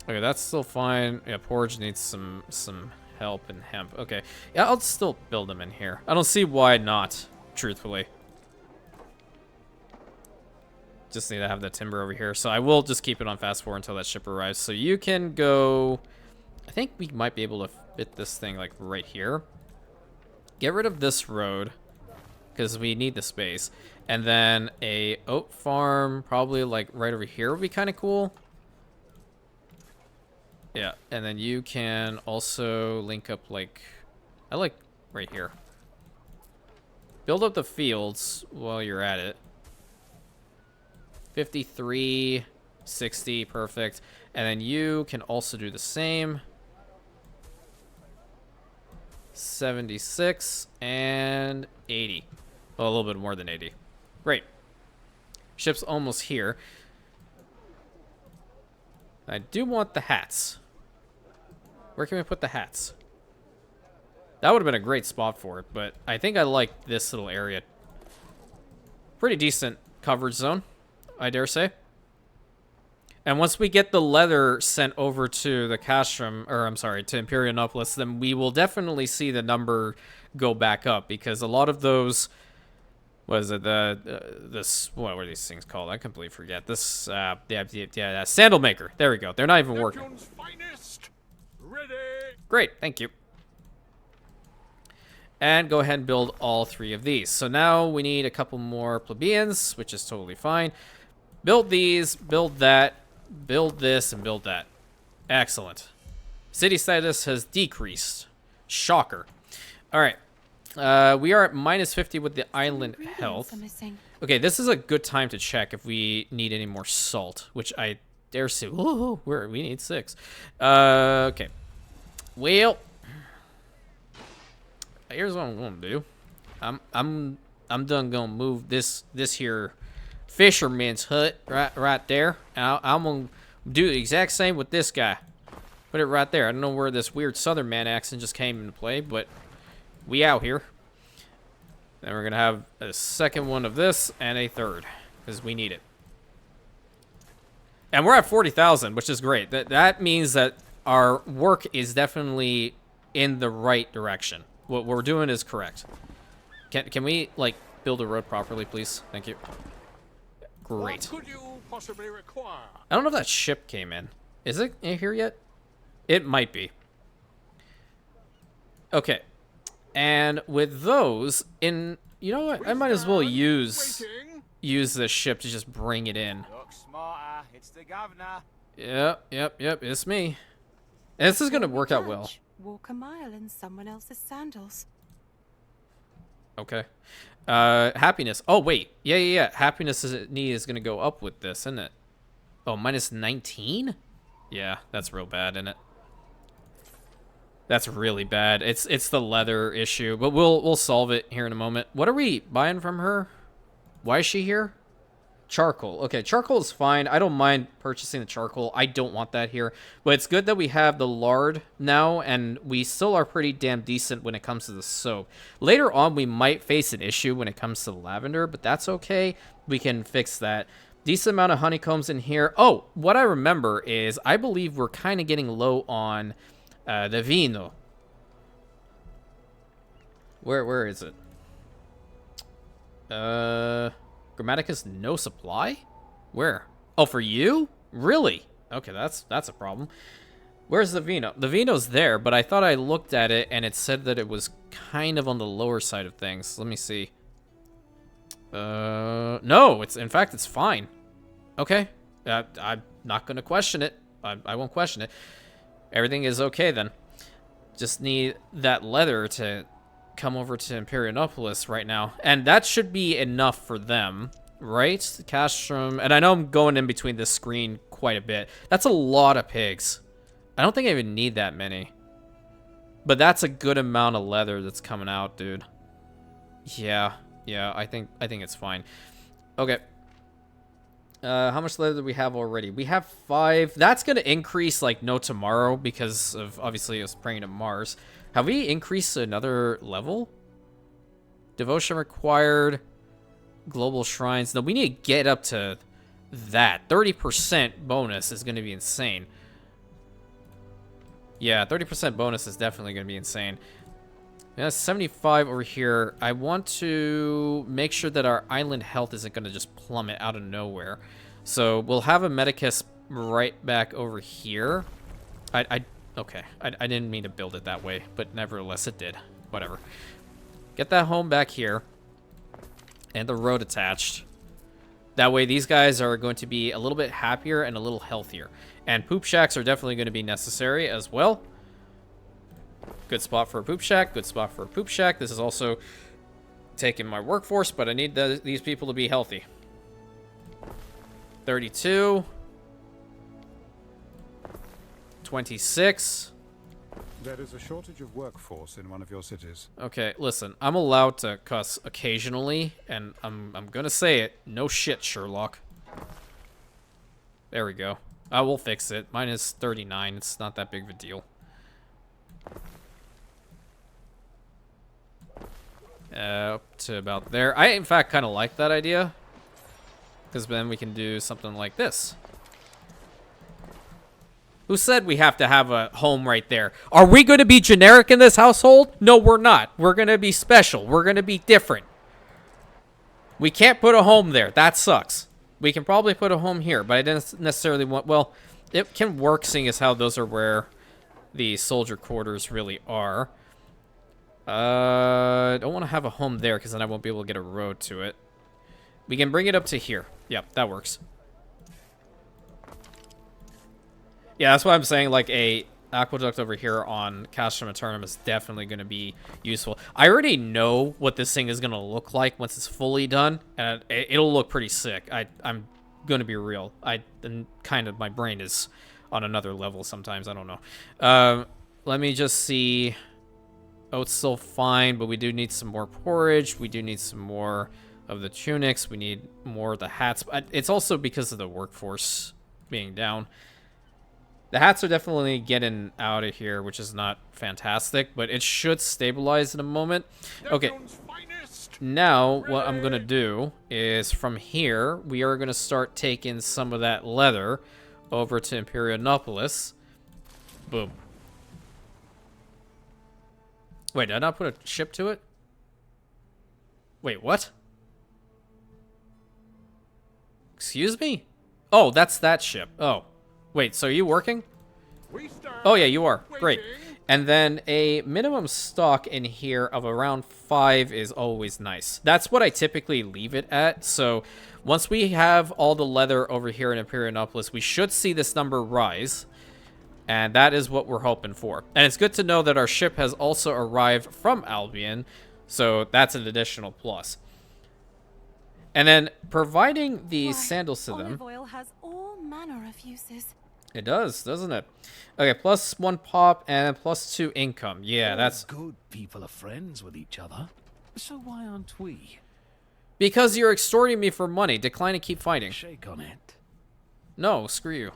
Okay, that's still fine. Yeah, porridge needs some help and hemp. Okay. Yeah, I'll still build them in here. I don't see why not, truthfully. Just need to have the timber over here. So I will just keep it on fast forward until that ship arrives. So you can go... I think we might be able to fit this thing, like, right here. Get rid of this road, because we need the space. And then a oat farm, probably, like, right over here would be kind of cool. Yeah, and then you can also link up, like... I like right here. Build up the fields while you're at it. 53, 60, perfect. And then you can also do the same. 76 and 80. Well, a little bit more than 80. Great. Ship's almost here. I do want the hats. Where can we put the hats? That would have been a great spot for it, but I think I like this little area. Pretty decent coverage zone, I dare say. And once we get the leather sent over to the castrum, or I'm sorry, to Imperianopolis, then we will definitely see the number go back up, because a lot of those, what is it, what were these things called? I completely forget. This, sandal maker. There we go. They're not even working. Neptune's finest. Ready. Great, thank you. And go ahead and build all 3 of these. So now we need a couple more plebeians, which is totally fine. Build these, build that, build this, and build that. Excellent. City status has decreased. Shocker. All right. We are at minus 50 with the island health. Okay, this is a good time to check if we need any more salt, which I dare say. Whoa, we need 6. Okay. Well, here's what I'm gonna do. I'm done gonna move this here fisherman's hut right there. I'm gonna do the exact same with this guy. Put it right there. I don't know where this weird southern man accent just came into play, but we out here. Then we're gonna have a second one of this and a third, because we need it. And we're at 40,000, which is great. That means that our work is definitely in the right direction. What we're doing is correct. Can we, like, build a road properly, please? Thank you. Great. What could you possibly require? I don't know if that ship came in. Is it in here yet? It might be. Okay. And with those, you know what? I might as well use this ship to just bring it in. Look smarter. It's the governor. Yep. It's me. And this is going to work out well. Walk a mile in someone else's sandals. Okay. Happiness. Oh, wait. Yeah. Happiness is going to go up with this, isn't it? Oh, minus 19? Yeah, that's real bad, isn't it? That's really bad. It's the leather issue, but we'll solve it here in a moment. What are we buying from her? Why is she here? Charcoal. Okay, charcoal is fine. I don't mind purchasing the charcoal. I don't want that here. But it's good that we have the lard now, and we still are pretty damn decent when it comes to the soap. Later on, we might face an issue when it comes to the lavender, but that's okay. We can fix that. Decent amount of honeycombs in here. Oh, what I remember is I believe we're kind of getting low on the vino. Where is it? Grammaticus no supply? Where? Oh, for you? Really? Okay, that's a problem. Where's the vino? The vino's there, but I thought I looked at it and it said that it was kind of on the lower side of things. Let me see. No, in fact it's fine. Okay. I'm not gonna question it. I won't question it. Everything is okay then. Just need that leather to come over to Imperianopolis right now. And that should be enough for them, right? The castrum. And I know I'm going in between this screen quite a bit. That's a lot of pigs. I don't think I even need that many. But that's a good amount of leather that's coming out, dude. Yeah, I think it's fine. Okay. How much leather do we have already? We have 5. That's going to increase like no tomorrow because of obviously us praying to Mars. Have we increased another level? Devotion required. Global shrines. No, we need to get up to that. 30% bonus is going to be insane. Yeah, 30% bonus is definitely going to be insane. Yeah, 75 over here. I want to make sure that our island health isn't going to just plummet out of nowhere. So we'll have a medicus right back over here. Okay, I didn't mean to build it that way, but nevertheless it did. Whatever. Get that home back here. And the road attached. That way these guys are going to be a little bit happier and a little healthier. And poop shacks are definitely going to be necessary as well. Good spot for a poop shack. Good spot for a poop shack. This is also taking my workforce, but I need these people to be healthy. 32. 26. There is a shortage of workforce in one of your cities. Okay, listen. I'm allowed to cuss occasionally, and I'm gonna say it. No shit, Sherlock. There we go. I will fix it. Mine is 39. It's not that big of a deal. Up to about there. I, in fact, kind of like that idea. Because then we can do something like this. Who said we have to have a home right there? Are we going to be generic in this household? No, we're not. We're going to be special. We're going to be different. We can't put a home there. That sucks. We can probably put a home here, but I didn't necessarily want... Well, it can work seeing as how those are where the soldier quarters really are. I don't want to have a home there because then I won't be able to get a road to it. We can bring it up to here. Yep, that works. Yeah, that's why I'm saying like a aqueduct over here on Castrum Eternum is definitely going to be useful. I already know what this thing is going to look like once it's fully done, and it'll look pretty sick. I'm going to be real. My brain is on another level sometimes. I don't know. Let me just see. Oat's still fine, but we do need some more porridge. We do need some more of the tunics. We need more of the hats. It's also because of the workforce being down. The hats are definitely getting out of here, which is not fantastic, but it should stabilize in a moment. Okay, now what I'm going to do is from here, we are going to start taking some of that leather over to Imperianopolis. Boom. Wait, did I not put a ship to it? Wait, what? Excuse me? Oh, that's that ship. Oh. Wait, so are you working? Oh, yeah, you are. Great. And then a minimum stock in here of around 5 is always nice. That's what I typically leave it at. So once we have all the leather over here in Imperianopolis, we should see this number rise. And that is what we're hoping for. And it's good to know that our ship has also arrived from Albion. So that's an additional plus. And then providing the sandals to them. Olive oil has all manner of uses. It does, doesn't it? Okay, +1 pop and +2 income. Yeah, that's... Good people are friends with each other. So why aren't we? Because you're extorting me for money. Decline and keep fighting. Shake on it. No, screw you.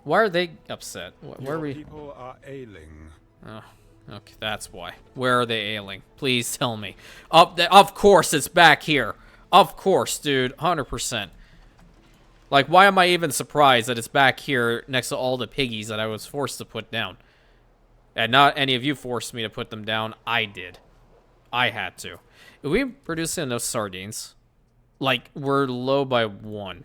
Why are they upset? Where are we? People are ailing. Oh, okay, that's why. Where are they ailing? Please tell me. Of course it's back here. Of course, dude. 100%. Like, why am I even surprised that it's back here next to all the piggies that I was forced to put down? And not any of you forced me to put them down. I did. I had to. Are we producing enough sardines? Like, we're low by 1.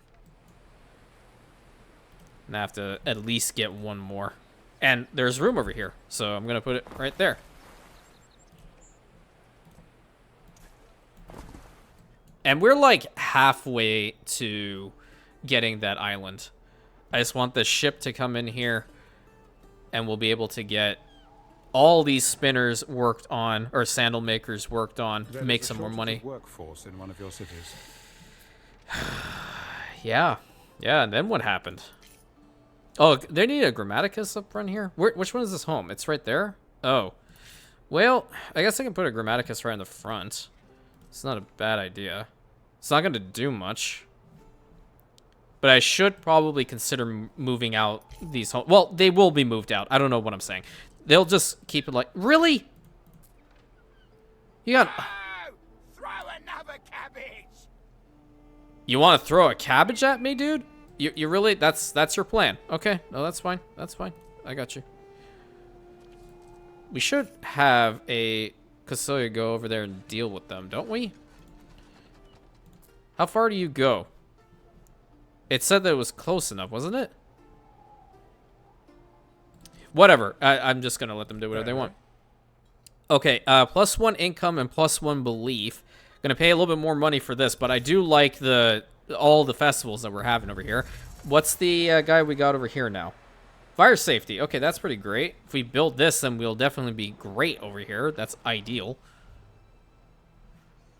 And I have to at least get 1 more. And there's room over here, so I'm going to put it right there. And we're like halfway to getting that island. I just want the ship to come in here and we'll be able to get all these spinners worked on, or sandal makers worked on, make some more money. Workforce in one of your cities. Yeah, and then what happened? Oh, they need a Grammaticus up front here? Which one is this home? It's right there? Oh. Well, I guess I can put a Grammaticus right in the front. It's not a bad idea. It's not going to do much. But I should probably consider moving out these homes. Well, they will be moved out. I don't know what I'm saying. They'll just keep it like... Really? You got... No! Throw another cabbage! You want to throw a cabbage at me, dude? You really... That's your plan. Okay. No, that's fine. That's fine. I got you. We should have a Custodian go over there and deal with them, don't we? How far do you go? It said that it was close enough, wasn't it? Whatever. I'm just going to let them do whatever they want. Okay, +1 income and +1 belief. Gonna pay a little bit more money for this, but I do like all the festivals that we're having over here. What's the guy we got over here now? Fire safety. Okay, that's pretty great. If we build this, then we'll definitely be great over here. That's ideal.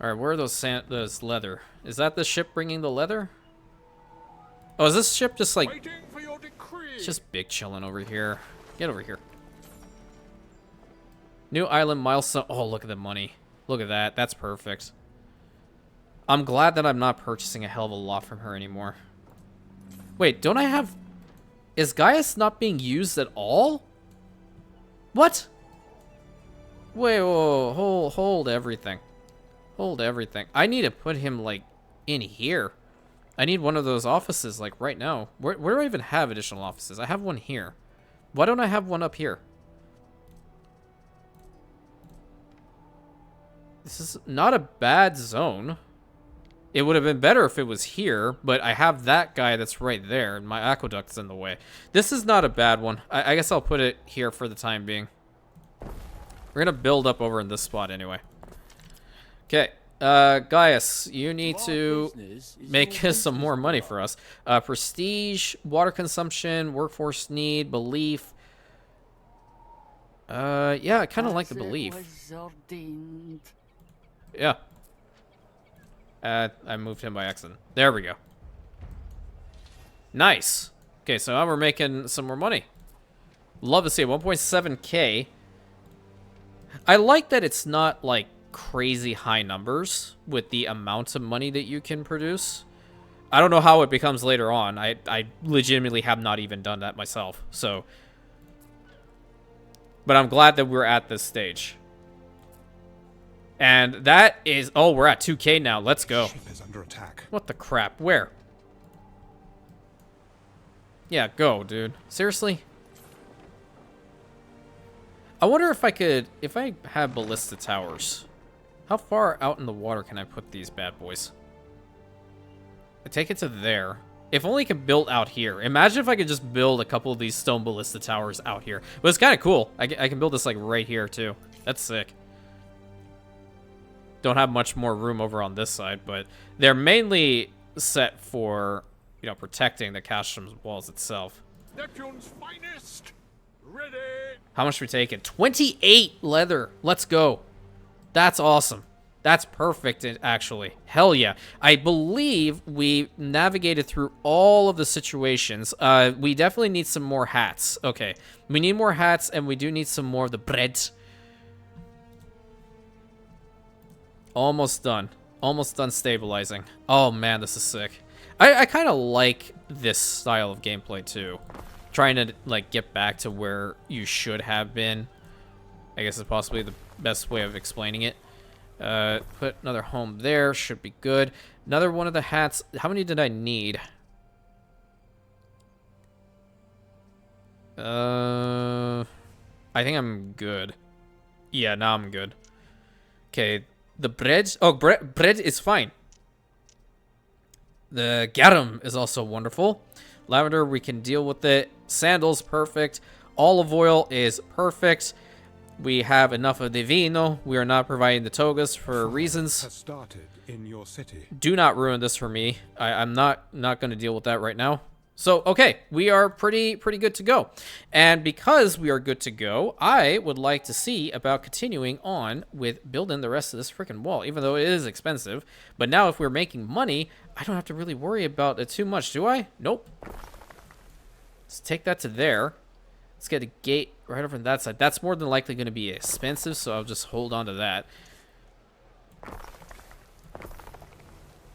All right, where are those leather? Is that the ship bringing the leather? Oh, is this ship just like... It's just big chilling over here. Get over here. New island milestone. Oh, look at the money. Look at that. That's perfect. I'm glad that I'm not purchasing a hell of a lot from her anymore. Wait, don't I have... Is Gaius not being used at all? What? Wait, whoa, hold everything. Hold everything. I need to put him, like, in here. I need one of those offices, like, right now. Where do I even have additional offices? I have one here. Why don't I have one up here? This is not a bad zone. It would have been better if it was here, but I have that guy that's right there, and my aqueduct's in the way. This is not a bad one. I guess I'll put it here for the time being. We're gonna build up over in this spot anyway. Okay, Gaius, you need to make some more money for us. Prestige, water consumption, workforce need, belief. Yeah, I kind of like the belief. Yeah. I moved him by accident. There we go. Nice. Okay, so now we're making some more money. Love to see it. 1.7k. I like that it's not like crazy high numbers with the amounts of money that you can produce. I don't know how it becomes later on. I legitimately have not even done that myself. So, but I'm glad that we're at this stage. And that is... Oh, we're at 2K now. Let's go. Ship is under attack. What the crap? Where? Yeah, go, dude. Seriously? I wonder if I could... If I have ballista towers, how far out in the water can I put these bad boys? I take it to there. If only I could build out here. Imagine if I could just build a couple of these stone ballista towers out here. But it's kind of cool. I can build this like right here too. That's sick. Don't have much more room over on this side, but they're mainly set for, you know, protecting the Castle's walls itself. Neptune's finest. Ready. How much we taking? 28 leather. Let's go. That's awesome. That's perfect, actually. Hell yeah. I believe we navigated through all of the situations. We definitely need some more hats. Okay. We need more hats, and we do need some more of the bread. Almost done. Almost done stabilizing. Oh, man, this is sick. I kind of like this style of gameplay, too. Trying to, like, get back to where you should have been. I guess is possibly the best way of explaining it. Put another home there. Should be good. Another one of the hats. How many did I need? I think I'm good. Yeah, now I'm good. Okay, the bread. Oh, bread is fine. The garum is also wonderful. Lavender, we can deal with it. Sandals, perfect. Olive oil is perfect. We have enough of the vino. We are not providing the togas for reasons. Has started in your city. Do not ruin this for me. I'm not going to deal with that right now. So, okay, we are pretty good to go. And because we are good to go, I would like to see about continuing on with building the rest of this freaking wall, even though it is expensive. But now if we're making money, I don't have to really worry about it too much, do I? Nope. Let's take that to there. Let's get a gate right over on that side. That's more than likely going to be expensive, so I'll just hold on to that.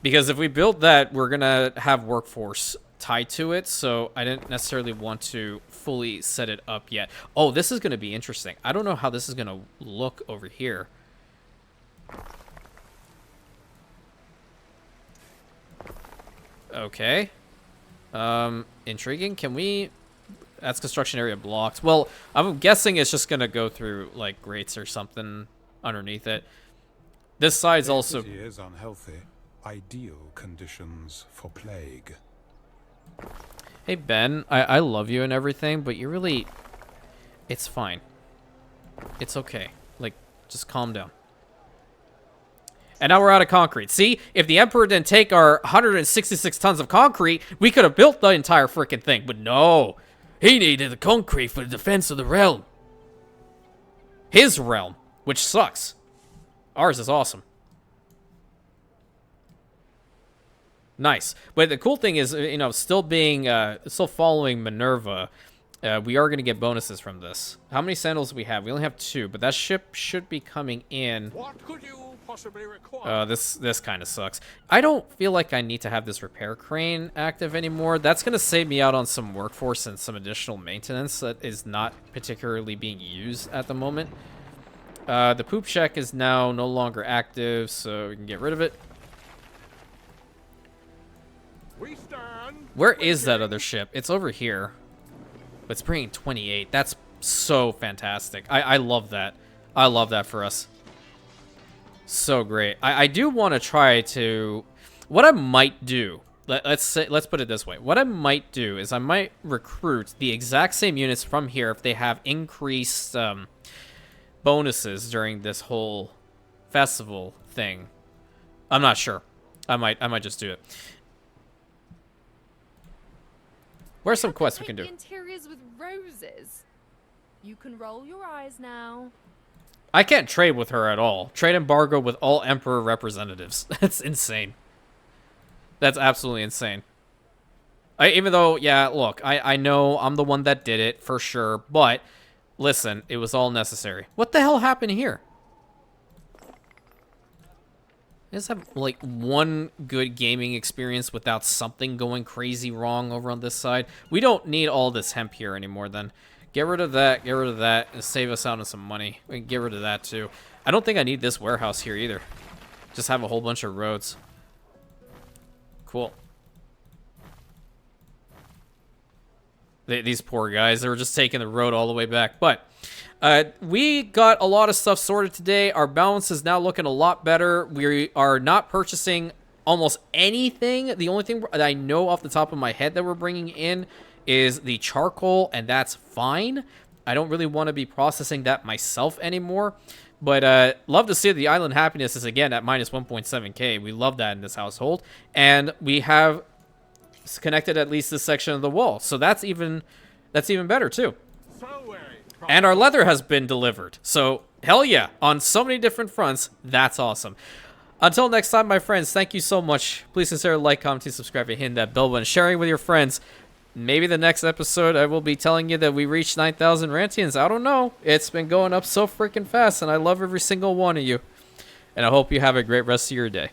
Because if we build that, we're going to have workforce tied to it, so I didn't necessarily want to fully set it up yet. Oh, this is going to be interesting. I don't know how this is going to look over here. Okay. Intriguing. Can we... That's construction area blocked. Well, I'm guessing it's just going to go through, like, grates or something underneath it. This side's also... The city is unhealthy. Ideal conditions for plague. Hey, Ben. I love you and everything, but you really... It's fine. It's okay. Like, just calm down. And now we're out of concrete. See? If the Emperor didn't take our 166 tons of concrete, we could have built the entire freaking thing. But no. He needed the concrete for the defense of the realm. His realm, which sucks. Ours is awesome. Nice. But the cool thing is, you know, still following Minerva, we are going to get bonuses from this. How many sandals do we have? We only have 2, but that ship should be coming in. What could you possibly require? This kind of sucks. I don't feel like I need to have this repair crane active anymore. That's going to save me out on some workforce and some additional maintenance that is not particularly being used at the moment. The poop shack is now no longer active, so we can get rid of it. We stand. Where is that other ship? It's over here. But it's bringing 28. That's so fantastic. I love that. I love that for us. So great. I do want to try to... What I might do... Let's put it this way. What I might do is I might recruit the exact same units from here if they have increased bonuses during this whole festival thing. I'm not sure. I might just do it. Where's some quests we can do? Interiors with roses. You can roll your eyes now. I can't trade with her at all. Trade embargo with all Emperor representatives. That's insane. That's absolutely insane. Even though, yeah, look, I know I'm the one that did it, for sure, but Listen, it was all necessary. What the hell happened here? I just have, like, one good gaming experience without something going crazy wrong over on this side. We don't need all this hemp here anymore, then. Get rid of that, and save us out on some money. We can get rid of that, too. I don't think I need this warehouse here, either. Just have a whole bunch of roads. Cool. These poor guys, they were just taking the road all the way back. But we got a lot of stuff sorted today. Our balance is now looking a lot better. We are not purchasing almost anything. The only thing that I know off the top of my head that we're bringing in is the charcoal, and that's fine. I don't really want to be processing that myself anymore. But love to see the island happiness is again at minus 1.7k. We love that in this household. And we have connected at least this section of the wall. So that's even better too. And our leather has been delivered. So hell yeah, on so many different fronts. That's awesome. Until next time, my friends, thank you so much. Please consider like, commenting, subscribing, hitting that bell button, sharing with your friends. Maybe the next episode I will be telling you that we reached 9,000 Rantians. I don't know. It's been going up so freaking fast, and I love every single one of you. And I hope you have a great rest of your day.